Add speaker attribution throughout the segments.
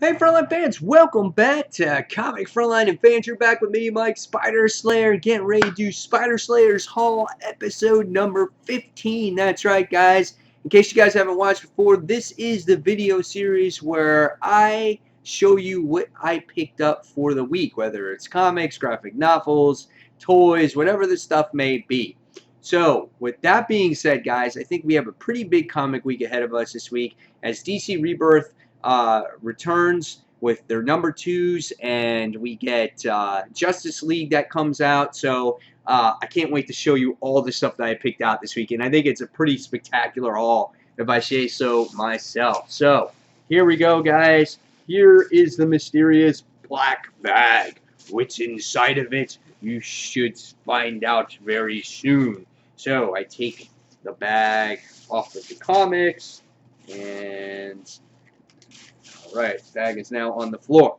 Speaker 1: Hey Frontline fans, welcome back to Comic Frontline and fans. You're back with me, Mike Spider Slayer, getting ready to do Spider Slayer's Haul episode number 15. That's right, guys. In case you guys haven't watched before, this is the video series where I show you what I picked up for the week, whether it's comics, graphic novels, toys, whatever the stuff may be. So, with that being said, guys, I think we have a pretty big comic week ahead of us this week as DC Rebirth returns with their number 2s, and we get Justice League that comes out. So I can't wait to show you all the stuff that I picked out this weekend. I think it's a pretty spectacular haul, if I say so myself. So here we go, guys. Here is the mysterious black bag. What's inside of it? You should find out very soon. So I take the bag off of the comics, and alright, bag is now on the floor.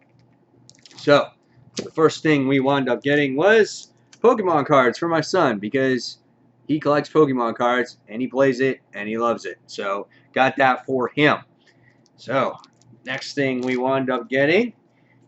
Speaker 1: So, the first thing we wound up getting was Pokemon cards for my son, because he collects Pokemon cards, and he plays it, and he loves it. So, got that for him. So, next thing we wound up getting,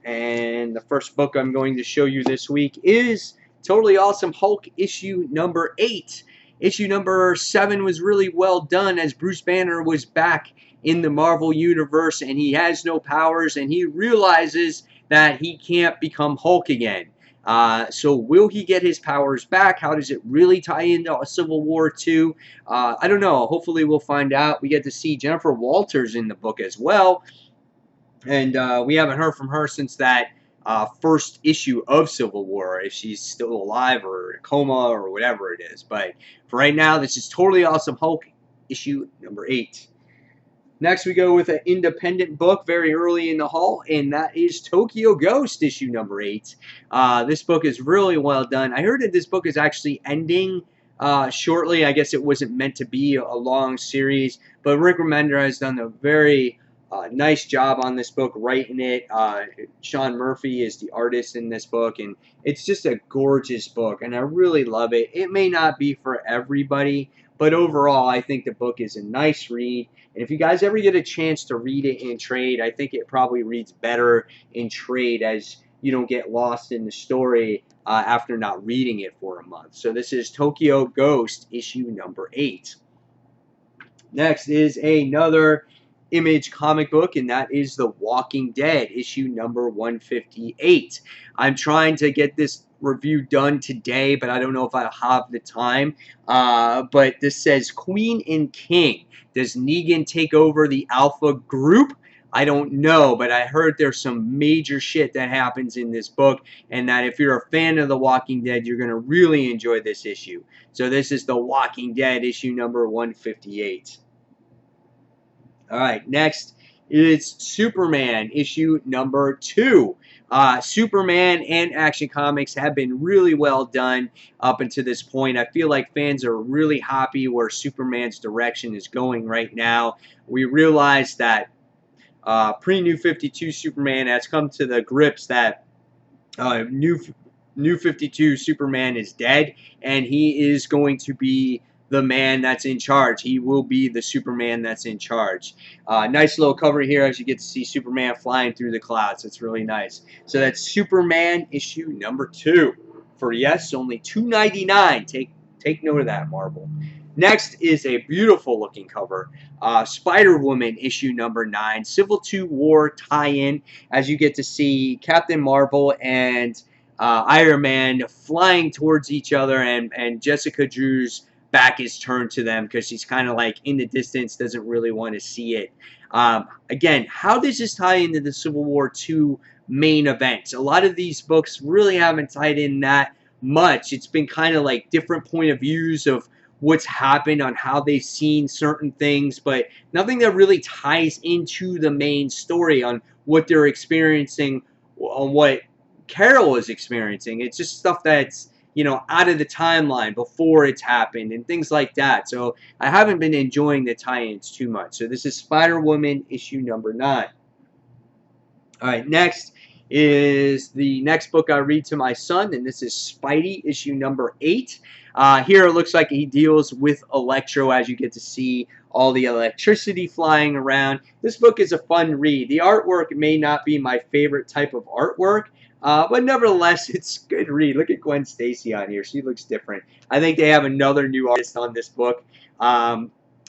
Speaker 1: and the first book I'm going to show you this week is Totally Awesome Hulk issue number 8. Issue number 7 was really well done as Bruce Banner was back in the Marvel Universe and he has no powers and he realizes that he can't become Hulk again. So will he get his powers back? How does it really tie into Civil War 2? I don't know. Hopefully we'll find out. We get to see Jennifer Walters in the book as well. And we haven't heard from her since that first issue of Civil War, if she's still alive or in a coma or whatever it is. But for right now, this is Totally Awesome Hulk, issue number 8. Next, we go with an independent book very early in the haul, and that is Tokyo Ghost, issue number 8. This book is really well done. I heard that this book is actually ending shortly. I guess it wasn't meant to be a long series, but Rick Remender has done a very nice job on this book, writing it. Sean Murphy is the artist in this book, and it's just a gorgeous book, and I really love it. It may not be for everybody, but overall, I think the book is a nice read. And if you guys ever get a chance to read it in trade, I think it probably reads better in trade as you don't get lost in the story after not reading it for a month. So this is Tokyo Ghost, issue number 8. Next is another Image comic book, and that is The Walking Dead, issue number 158. I'm trying to get this review done today, but I don't know if I'll have the time. But this says, Queen and King. Does Negan take over the Alpha group? I don't know, but I heard there's some major shit that happens in this book, and that if you're a fan of The Walking Dead, you're going to really enjoy this issue. So this is The Walking Dead, issue number 158. Alright, next is Superman, issue number 2. Superman and Action Comics have been really well done up until this point. I feel like fans are really happy where Superman's direction is going right now. We realize that pre-New 52 Superman has come to the grips that New 52 Superman is dead, and he is going to be the man that's in charge. He will be the Superman that's in charge. Nice little cover here as you get to see Superman flying through the clouds. It's really nice. So that's Superman issue number 2. For yes, only $2.99. Take note of that, Marvel. Next is a beautiful looking cover. Spider-Woman issue number 9. Civil War tie-in as you get to see Captain Marvel and Iron Man flying towards each other, and Jessica Drew's back is turned to them because she's kind of like in the distance, doesn't really want to see it. Again, how does this tie into the Civil War II main events? A lot of these books really haven't tied in that much. It's been kind of like different point of views of what's happened on how they've seen certain things, but nothing that really ties into the main story on what they're experiencing, on what Carol is experiencing. It's just stuff that's, you know, out of the timeline before it's happened and things like that. So I haven't been enjoying the tie-ins too much. So this is Spider-Woman issue number 9. All right, next is the next book I read to my son, and this is Spidey issue number 8. Here it looks like he deals with Electro as you get to see all the electricity flying around. This book is a fun read. The artwork may not be my favorite type of artwork, but nevertheless, it's a good read. Look at Gwen Stacy on here. She looks different. I think they have another new artist on this book.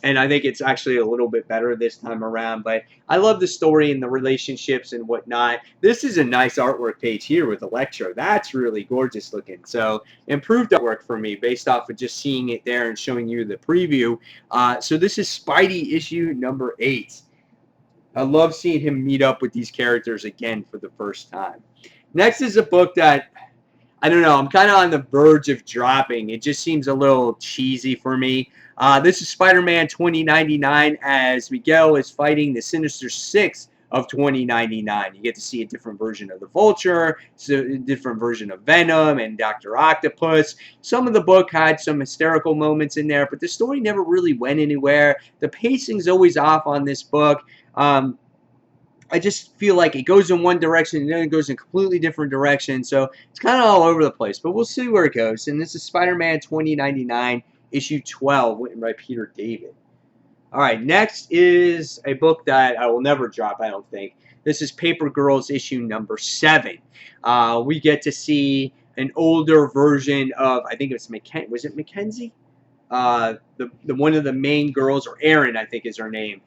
Speaker 1: And I think it's actually a little bit better this time around. But I love the story and the relationships and whatnot. This is a nice artwork page here with Electro. That's really gorgeous looking. So improved artwork for me based off of just seeing it there and showing you the preview. So this is Spidey issue number 8. I love seeing him meet up with these characters again for the first time. Next is a book that, I don't know, I'm kind of on the verge of dropping. It just seems a little cheesy for me. This is Spider-Man 2099 as Miguel is fighting the Sinister Six of 2099. You get to see a different version of the Vulture, a different version of Venom and Dr. Octopus. Some of the book had some hysterical moments in there, but the story never really went anywhere. The pacing's always off on this book. I just feel like it goes in one direction and then it goes in a completely different direction. So it's kind of all over the place, but we'll see where it goes. And this is Spider-Man 2099, issue 12, written by Peter David. All right, next is a book that I will never drop, I don't think. This is Paper Girls, issue number 7. We get to see an older version of, I think it was was it Mackenzie? The one of the main girls, or Erin, I think is her name.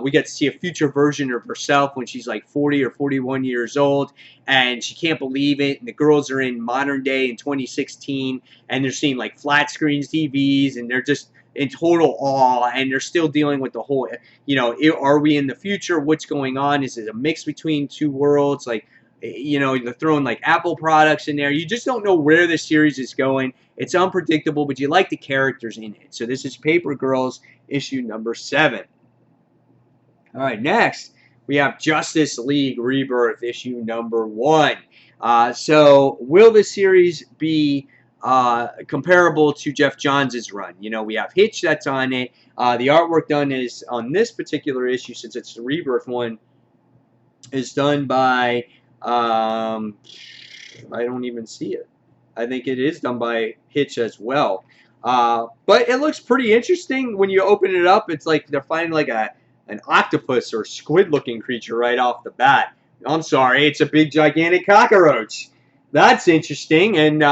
Speaker 1: We get to see a future version of herself when she's like 40 or 41 years old, and she can't believe it. And the girls are in modern day in 2016, and they're seeing like flat screens TVs, and they're just in total awe, and they're still dealing with the whole, you know, are we in the future? What's going on? Is it a mix between two worlds? Like, you know, they're throwing like Apple products in there. You just don't know where the series is going. It's unpredictable, but you like the characters in it. So this is Paper Girls, issue number 7. All right, next we have Justice League Rebirth, issue number 1. So will this series be comparable to Jeff Johns' run? You know, we have Hitch that's on it. The artwork done is on this particular issue, since it's the Rebirth one, is done by I don't even see it. I think it is done by Hitch as well. But it looks pretty interesting when you open it up. It's like they're finding like an octopus or squid-looking creature right off the bat. I'm sorry, it's a big, gigantic cockroach. That's interesting, and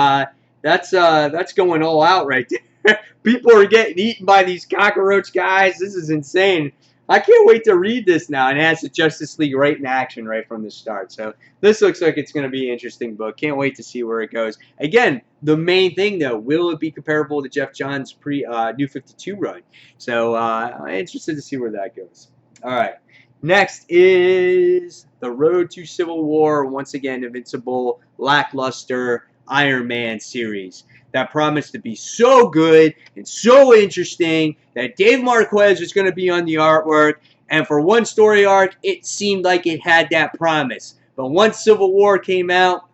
Speaker 1: that's going all out right there. People are getting eaten by these cockroach guys. This is insane. I can't wait to read this now, and it has the Justice League right in action right from the start. So this looks like it's going to be an interesting book. Can't wait to see where it goes. Again, the main thing, though, will it be comparable to Jeff Johns' New 52 run? So I'm interested to see where that goes. All right. Next is The Road to Civil War. Once again, Invincible, lackluster Iron Man series that promised to be so good and so interesting that Dave Marquez is going to be on the artwork. And for one story arc, it seemed like it had that promise. But once Civil War came out,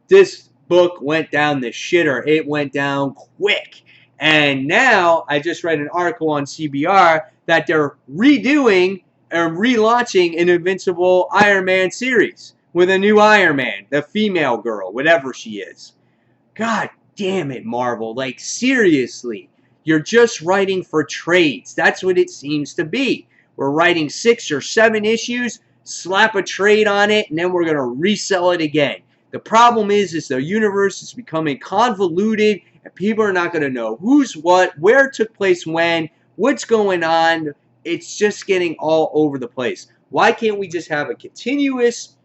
Speaker 1: this book went down the shitter. It went down quick. And now, I just read an article on CBR that they're redoing and relaunching an Invincible Iron Man series with a new Iron Man, the female girl, whatever she is. God damn it, Marvel. Like, seriously. You're just writing for trades. That's what it seems to be. We're writing 6 or 7 issues, slap a trade on it, and then we're going to resell it again. The problem is the universe is becoming convoluted, and people are not going to know who's what, where it took place when, what's going on. It's just getting all over the place. Why can't we just have a continuous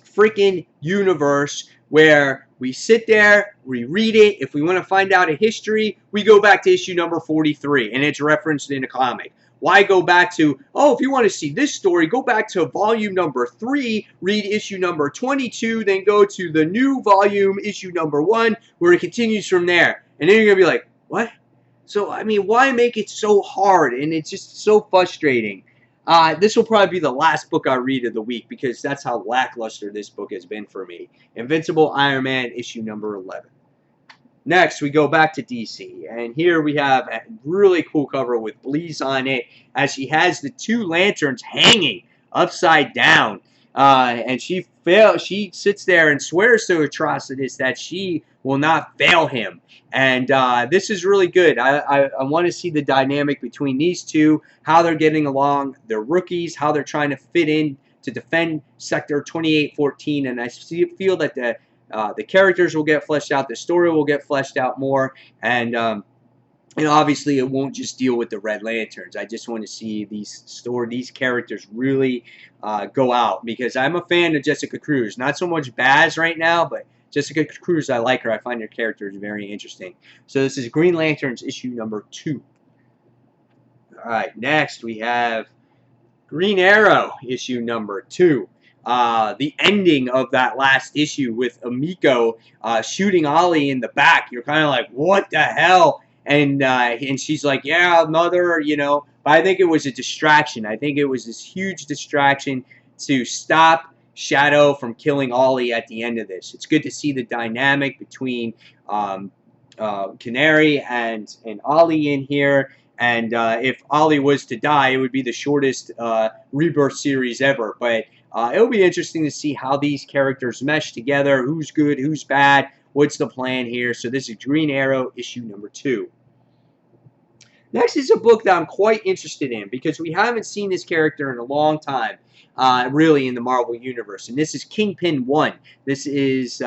Speaker 1: freaking universe where we sit there, we read it. If we want to find out a history, we go back to issue number 43, and it's referenced in a comic. Why go back to, oh, if you want to see this story, go back to volume number 3, read issue number 22, then go to the new volume, issue number 1, where it continues from there. And then you're going to be like, what? So, I mean, why make it so hard? And it's just so frustrating. This will probably be the last book I read of the week because that's how lackluster this book has been for me. Invincible Iron Man, issue number 11. Next, we go back to DC, and here we have a really cool cover with Bleeze on it as she has the 2 lanterns hanging upside down. and she sits there and swears to Atrocitus that she will not fail him. And this is really good. I want to see the dynamic between these two, how they're getting along. They're rookies, how they're trying to fit in to defend Sector 2814. And I feel that the characters will get fleshed out, the story will get fleshed out more, and obviously it won't just deal with the Red Lanterns. I just want to see these characters really go out, because I'm a fan of Jessica Cruz. Not so much Baz right now, but Jessica Cruz, I like her. I find her character is very interesting. So this is Green Lanterns issue number 2. All right, next we have Green Arrow issue number 2. The ending of that last issue with Emiko shooting Ollie in the back. You're kind of like, what the hell? And she's like, yeah, mother, But I think it was a distraction. I think it was this huge distraction to stop Shadow from killing Ollie at the end of this. It's good to see the dynamic between Canary and Ollie in here. And if Ollie was to die, it would be the shortest Rebirth series ever. But it'll be interesting to see how these characters mesh together. Who's good, who's bad, what's the plan here. So this is Green Arrow issue number 2. Next is a book that I'm quite interested in, because we haven't seen this character in a long time, really, in the Marvel Universe. And this is Kingpin 1. This is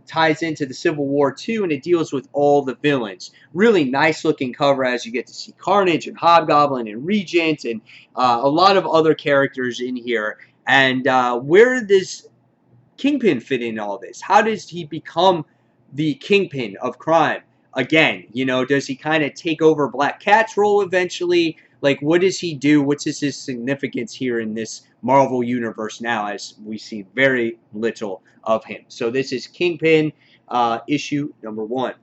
Speaker 1: ties into the Civil War 2, and it deals with all the villains. Really nice looking cover, as you get to see Carnage and Hobgoblin and Regent and a lot of other characters in here. And where does Kingpin fit in all this? How does he become the Kingpin of crime? Again, does he kind of take over Black Cat's role eventually? Like, what does he do? What's his significance here in this Marvel Universe now, as we see very little of him? So this is Kingpin issue number 1.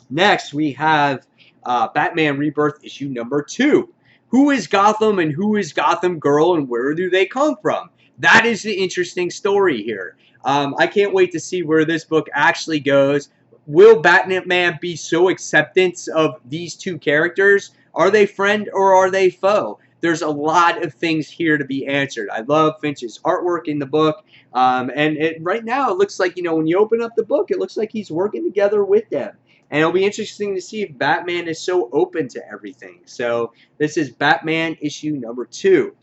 Speaker 1: Next, we have Batman Rebirth issue number 2. Who is Gotham, and who is Gotham Girl, and where do they come from? That is the interesting story here. I can't wait to see where this book actually goes. Will Batman be so acceptance of these two characters? Are they friend or are they foe? There's a lot of things here to be answered. I love Finch's artwork in the book. Right now, it looks like, when you open up the book, it looks like he's working together with them. And it'll be interesting to see if Batman is so open to everything. So this is Batman issue number 2.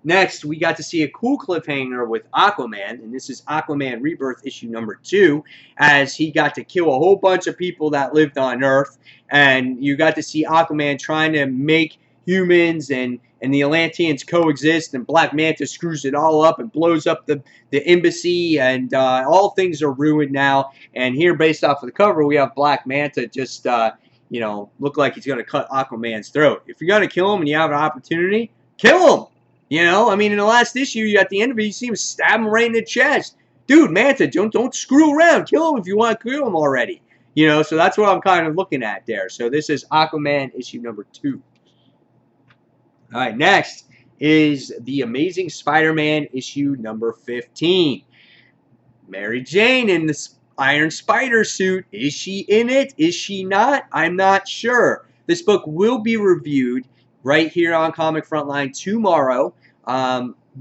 Speaker 1: Next, we got to see a cool cliffhanger with Aquaman, and this is Aquaman Rebirth issue number 2, as he got to kill a whole bunch of people that lived on Earth, and you got to see Aquaman trying to make humans and the Atlanteans coexist, and Black Manta screws it all up and blows up the embassy, and all things are ruined now. And here, based off of the cover, we have Black Manta just, look like he's going to cut Aquaman's throat. If you're going to kill him and you have an opportunity, kill him! In the last issue, at the end of it, you see him stab him right in the chest. Dude, Manta, don't screw around. Kill him if you want to kill him already. So that's what I'm kind of looking at there. So this is Aquaman issue number 2. All right, next is The Amazing Spider-Man issue number 15. Mary Jane in the Iron Spider suit. Is she in it? Is she not? I'm not sure. This book will be reviewed right here on Comic Frontline tomorrow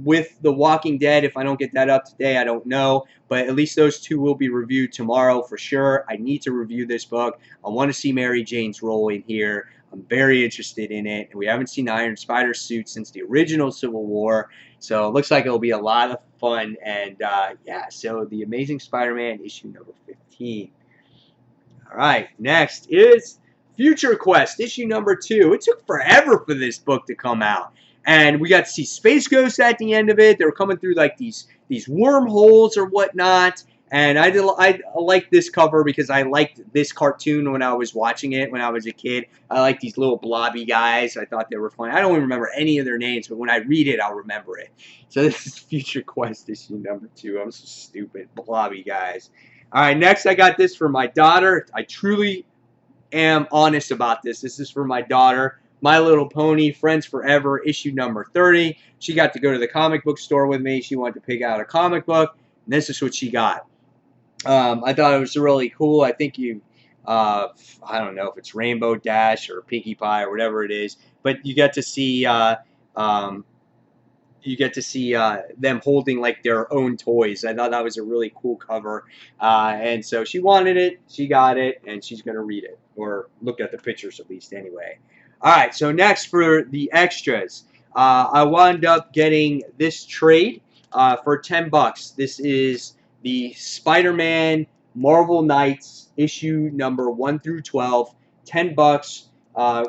Speaker 1: with The Walking Dead. If I don't get that up today, I don't know. But at least those two will be reviewed tomorrow for sure. I need to review this book. I want to see Mary Jane's role in here. I'm very interested in it. And we haven't seen the Iron Spider suit since the original Civil War. So it looks like it'll be a lot of fun. And yeah, so The Amazing Spider-Man issue number 15. All right, next is Future Quest, issue number 2. It took forever for this book to come out. And we got to see Space Ghost at the end of it. They were coming through like these wormholes or whatnot. And I like this cover because I liked this cartoon when I was watching it when I was a kid. I like these little blobby guys. I thought they were funny. I don't even remember any of their names, but when I read it, I'll remember it. So this is Future Quest issue number 2. I'm so stupid. Blobby guys. All right, next I got this for my daughter. I truly am honest about this. This is for my daughter. My Little Pony, Friends Forever, issue number 30. She got to go to the comic book store with me. She wanted to pick out a comic book, and this is what she got. I thought it was really cool. I think I don't know if it's Rainbow Dash or Pinkie Pie or whatever it is, but you get to see you get to see them holding like their own toys. I thought that was a really cool cover, and so she wanted it, she got it, and she's gonna read it or look at the pictures at least anyway. All right, so next for the extras, I wound up getting this trade for $10. This is the Spider-Man Marvel Knights issue number 1 through 12, $10.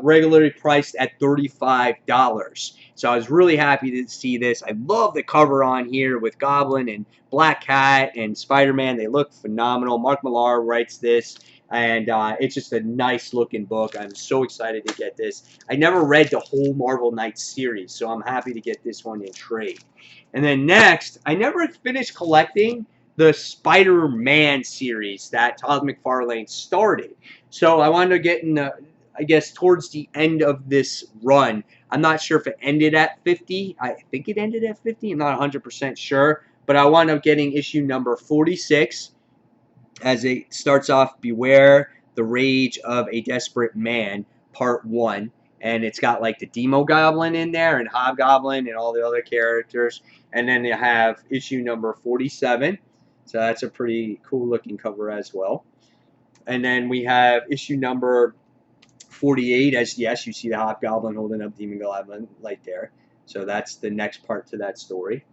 Speaker 1: Regularly priced at $35. So I was really happy to see this. I love the cover on here with Goblin and Black Cat and Spider-Man. They look phenomenal. Mark Millar writes this, and it's just a nice looking book. I'm so excited to get this. I never read the whole Marvel Knights series, so I'm happy to get this one in trade. And then next, I never finished collecting the Spider-Man series that Todd McFarlane started. So I wanted to get in the, I guess, towards the end of this run. I'm not sure if it ended at 50. I think it ended at 50. I'm not 100% sure. But I wound up getting issue number 46 as it starts off, Beware the Rage of a Desperate Man, Part 1. And it's got like the Demo Goblin in there and Hobgoblin and all the other characters. And then they have issue number 47. So that's a pretty cool looking cover as well. And then we have issue number 48, as yes, you see the Hobgoblin holding up Demon Goblin right there. So that's the next part to that story.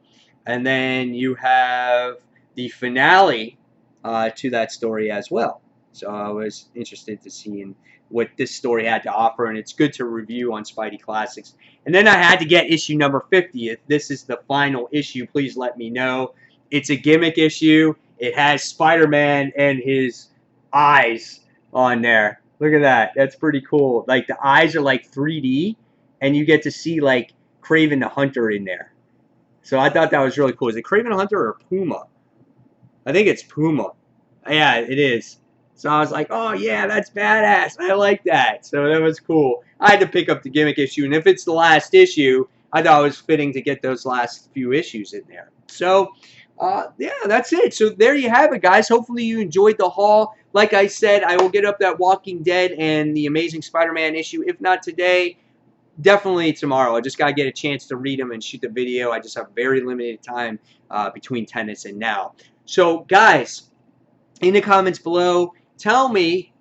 Speaker 1: And then you have the finale to that story as well. So I was interested to see what this story had to offer, and it's good to review on Spidey Classics. And then I had to get issue number 50. If this is the final issue, please let me know. It's a gimmick issue. It has Spider-Man and his eyes on there. Look at that. That's pretty cool. Like, the eyes are like 3D, and you get to see, like, Kraven the Hunter in there. So I thought that was really cool. Is it Kraven the Hunter or Puma? I think it's Puma. Yeah, it is. So I was like, oh, yeah, that's badass. I like that. So that was cool. I had to pick up the gimmick issue, and if it's the last issue, I thought it was fitting to get those last few issues in there. So, yeah, that's it. So there you have it, guys. Hopefully you enjoyed the haul. Like I said, I will get up that Walking Dead and the Amazing Spider-Man issue. If not today, definitely tomorrow. I just got to get a chance to read them and shoot the video. I just have very limited time between tennis and now. So, guys, in the comments below, tell me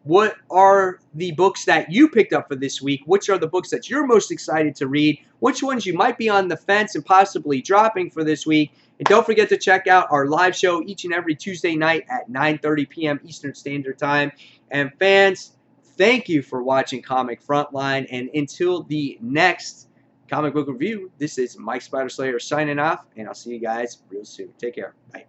Speaker 1: what are the books that you picked up for this week? Which are the books that you're most excited to read? Which ones you might be on the fence and possibly dropping for this week? And don't forget to check out our live show each and every Tuesday night at 9:30 p.m. Eastern Standard Time. And fans, thank you for watching Comic Frontline. And until the next comic book review, this is Mike Spider Slayer signing off. And I'll see you guys real soon. Take care. Bye.